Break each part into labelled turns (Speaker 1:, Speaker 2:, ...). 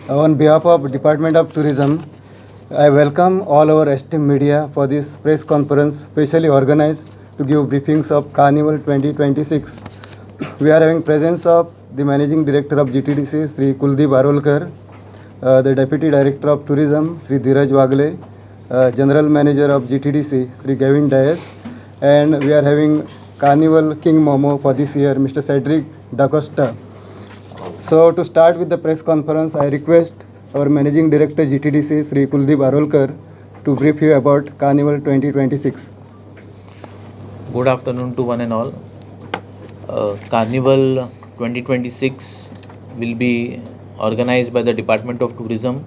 Speaker 1: On behalf of Department of Tourism, I welcome all our esteemed media for this press conference specially organized to give briefings of Carnival 2026. We are having presence of the Managing Director of GTDC, Sri Kuldeep Arolkar, the Deputy Director of Tourism, Sri Dheeraj Wagle, General Manager of GTDC, Sri Gavin Dias, and we are having Carnival King Momo for this year, Mr. Cedric Da Costa. So to start with the press conference, I request our Managing Director GTDC, Sri Kuldeep Arolkar, to brief you about Carnival 2026.
Speaker 2: Good afternoon to one and all. Carnival 2026 will be organized by the Department of Tourism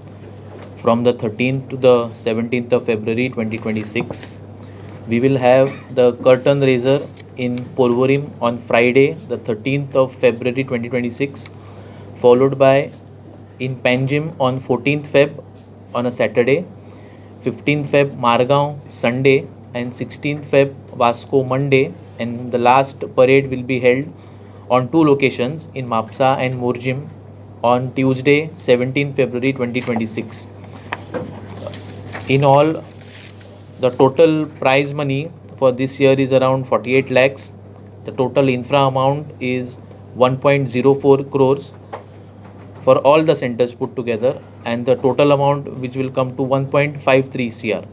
Speaker 2: from the 13th to the 17th of February 2026. We will have the curtain raiser in Porvorim on Friday, the 13th of February 2026, followed by in Panjim on 14th Feb on a Saturday, 15th Feb Margao Sunday, and 16th Feb Vasco Monday, and the last parade will be held on two locations in Mapsa and Morjim on Tuesday, 17th February 2026. In all, the total prize money for this year is around 48 lakhs. The total infra amount is 1.04 crores for all the centers put together, and the total amount which will come to 1.53 CR.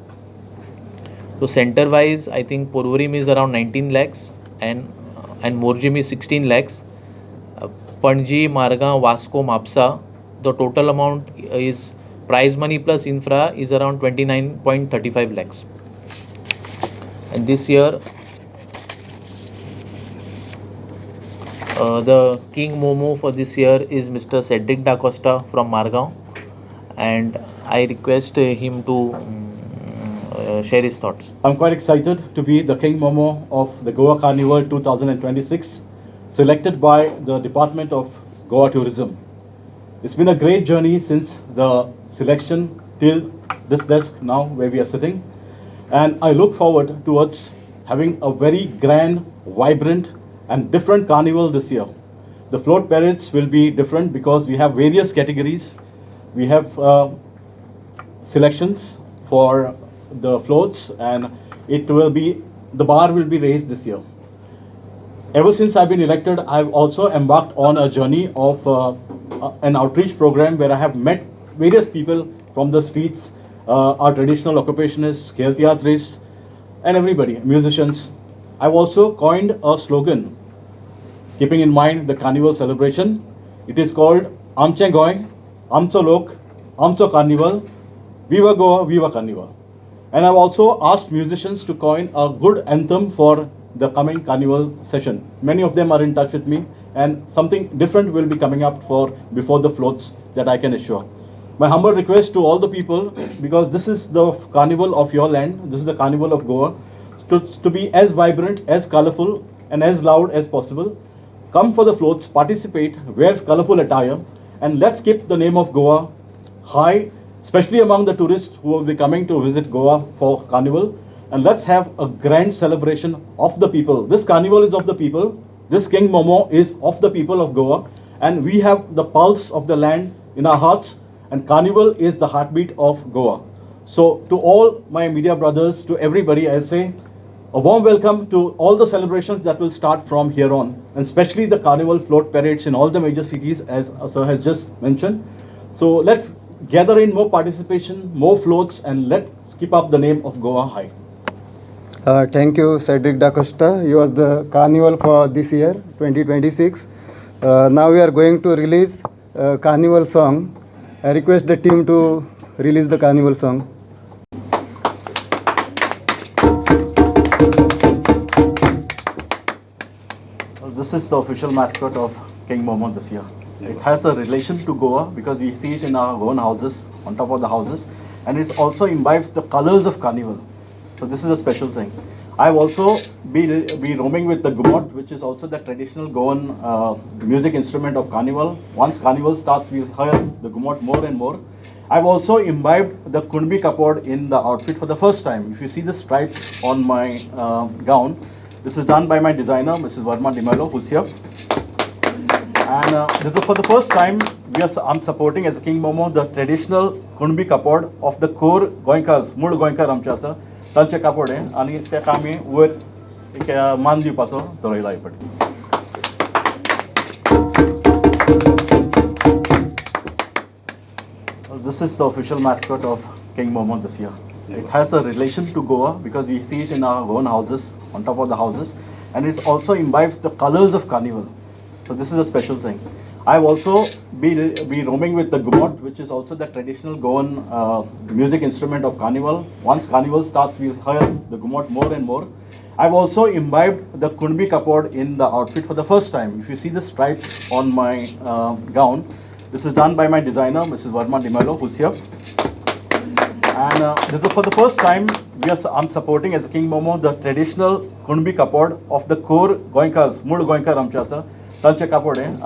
Speaker 2: So center wise, I think Porvorim is around 19 lakhs and Morjim is 16 lakhs. Panji, Marga, Vasco, Mapsa, the total amount is prize money plus infra is around 29.35 lakhs. And this year, the King Momo for this year is Mr. Cedric Da Costa from Margao, and I request him to share his thoughts.
Speaker 3: I'm quite excited to be the King Momo of the Goa Carnival 2026, selected by the Department of Goa Tourism. It's been a great journey since the selection till this desk now where we are sitting, and I look forward towards having a very grand, vibrant and different carnival this year. The float parades will be different because we have various categories. We have selections for the floats, and the bar will be raised this year. Ever since I've been elected, I've also embarked on a journey of an outreach program where I have met various people from the streets, our traditional occupationists, kheltiatrists, and everybody, musicians. I've also coined a slogan, keeping in mind the carnival celebration. It is called Amche Goy, Amcho Lok, Amcho Carnival, Viva Goa, Viva Carnival. And I've also asked musicians to coin a good anthem for the coming carnival session. Many of them are in touch with me, and something different will be coming up for before the floats that I can assure. My humble request to all the people, because this is the carnival of your land, this is the carnival of Goa, to be as vibrant, as colorful, and as loud as possible. Come for the floats, participate, wear colorful attire, and let's keep the name of Goa high, especially among the tourists who will be coming to visit Goa for Carnival. And let's have a grand celebration of the people. This Carnival is of the people. This King Momo is of the people of Goa. And we have the pulse of the land in our hearts. And Carnival is the heartbeat of Goa. So to all my media brothers, to everybody, I'll say a warm welcome to all the celebrations that will start from here on, and especially the Carnival float parades in all the major cities, as Sir has just mentioned. So let's gather in more participation, more floats, and let's keep up the name of Goa high.
Speaker 1: Thank you, Cedric Da Costa. You was the Carnival for this year, 2026. Now we are going to release a Carnival song. I request the team to release the Carnival song.
Speaker 3: This is the official mascot of King Momo this year. It has a relation to Goa because we see it in our own houses, on top of the houses, and it also imbibes the colors of Carnival. So this is a special thing. I've also be roaming with the gumot, which is also the traditional Goan music instrument of Carnival. Once Carnival starts, we'll hear the gumot more and more. I've also imbibed the Kunbi kapod in the outfit for the first time. If you see the stripes on my gown, this is done by my designer, Mrs. Varma Dimelo, who's here. And this is for the first time I'm supporting as a King Momo the traditional Kunbi कापड of the core गोंयकार्स मूळ गोंयकार आमचे आसा तांचे कापड हें आनी तेका आमी वयर एक मान दिवपाचो थरयला हे फावटी. This is the official mascot of King Momo this year. It has a relation to Goa because we see it in our own houses, on top of the houses, and it also imbibes the colors of Carnival. So this is a special thing. I've also be roaming with the gumot, which is also the traditional Goan music instrument of Carnival. Once Carnival starts, we'll hear the gumot more and more. I've also imbibed the Kunbi kapod in the outfit for the first time. If you see the stripes on my gown, this is done by my designer, Mrs. Varma Dimelo, who's here. And this is for the first time I'm supporting as a King Momo the traditional Kunbi kapod of the core Goinkars, मूळ गोंयकार आमचे आसा तांचे कापड हें.